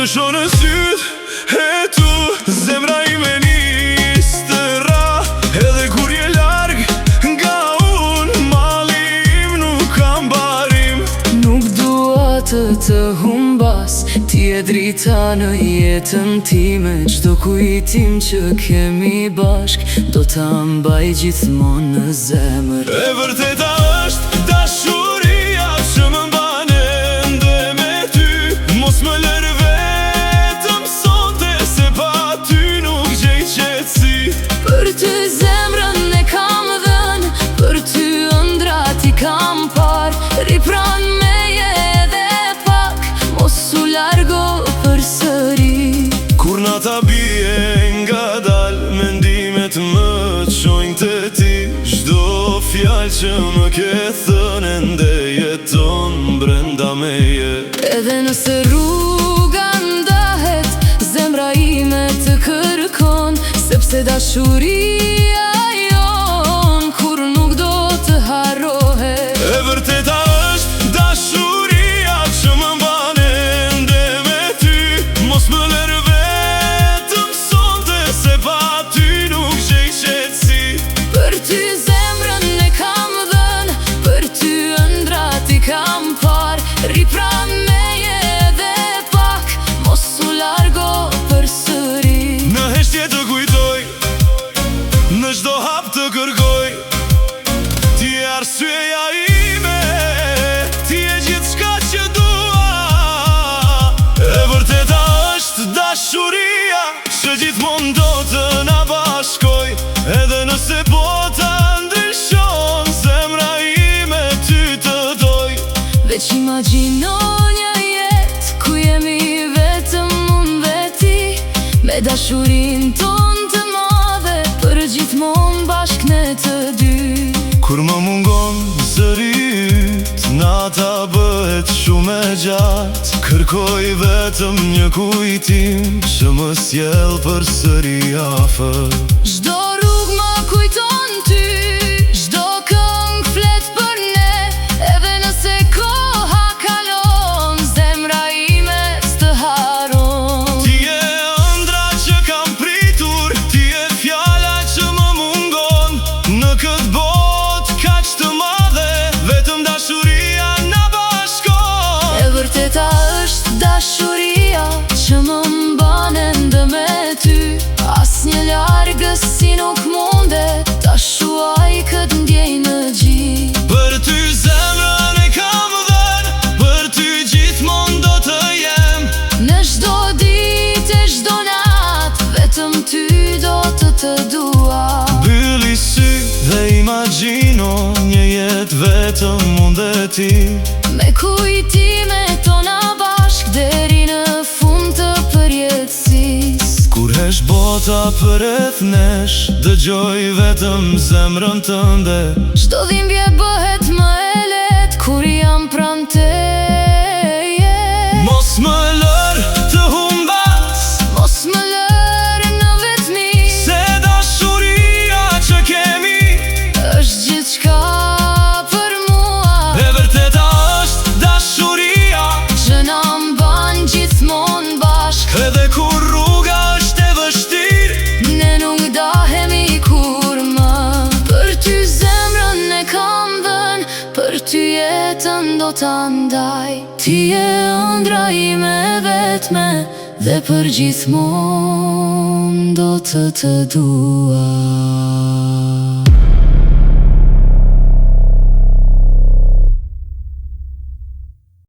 të shoh në syt e tu, zemra ime nis të ra. Edhe kur je larg nga unë, mali im nuk kam barim. Nuk dua të humbas, ti e drita në jetën time. Çdo kujtim që kemi bashk, do ta mbaj gjithmonë në zemër. E vërteta është dashuria që më mban ende me ty. Mos më lër vetëm sonte, se pa ty nuk gjej qetësi. Për ty zemrën e kam dhënë, për ty ëndrat i kam par. Ripran meje edhe pak, mos u largo përsëri. Kur nata bie nga dal, mendimet më çojnë te ti. Çdo fjalë që më ke thënë ende jeton brenda meje. Edhe nëse rruga ndahet, zemra ime të kërkon. Sepse dashuria jon kur nuk do të harrohet. E vërteta është dashuria që më mban ende me ty. Mos më lër vetëm sonte, se pa ty nuk gjej qetësi. Për ty zemrën e kam dhënë, për ty ëndrat i kam par. Ripran meje edhe pak, mos u largo përsëri. Në heshtje të kujtoj, në çdo hap të kërkoj. Ti je arsyeja ime, ti je gjithçka që dua. E vërteta është dashuria që gjithmonë do të na bashkoj. Edhe nëse bota ndryshon, zemra ime ty të doj. Veç imagjino një jetë ku jemi vetëm unë dhe ti, me dashurin ton të madhe, për gjithmonë bashk ne të dy. Kur më mungon zëri yt, nata bëhet shumë e gjatë. Kërkoj vetëm një kujtim që më sjell përsëri afër. Çdo rrugë më kujton ty, çdo këngë flet për ne. Edhe nëse koha kalon, zemra ime s'të haron. Ti je ëndra që kam pritur, ti je fjala që më mungon. Në këtë botë kaq të madhe, vetëm dashuria na bashkon. E vërteta është dashuria që më mban ende me ty. Asnjë largësi nuk mundet ta shuaj këtë ndjej në gjik. Për ty zemrën e kam dhënë, për ty gjithmonë do të jem. Në çdo ditë e çdo natë, vetëm ty do të dua. Mbyll sy dhe imagjino një jetë vetëm unë dhe ti. Me kujtime tona bashk deri në fund të përjetësisë. Kur hesh bota përreth nesh, dëgjoj vetëm zemrën tënde. Çdo dhimbje bëhet më e lehtë kur jam pranë teje. Mos më lër të humbas, Mos më lër në vetmi, se dashuria që kemi është gjithçka për mua. e vërteta është dashuria Që na mban gjithmonë bashk. edhe kur rruga është e vështirë. Ne nuk dahemi kur më. Për ty zemrën e kam dhënë, për ty jetën do ta ndaj. Ti je ëndra ime vetme, dhe për gjithmonë do të dua.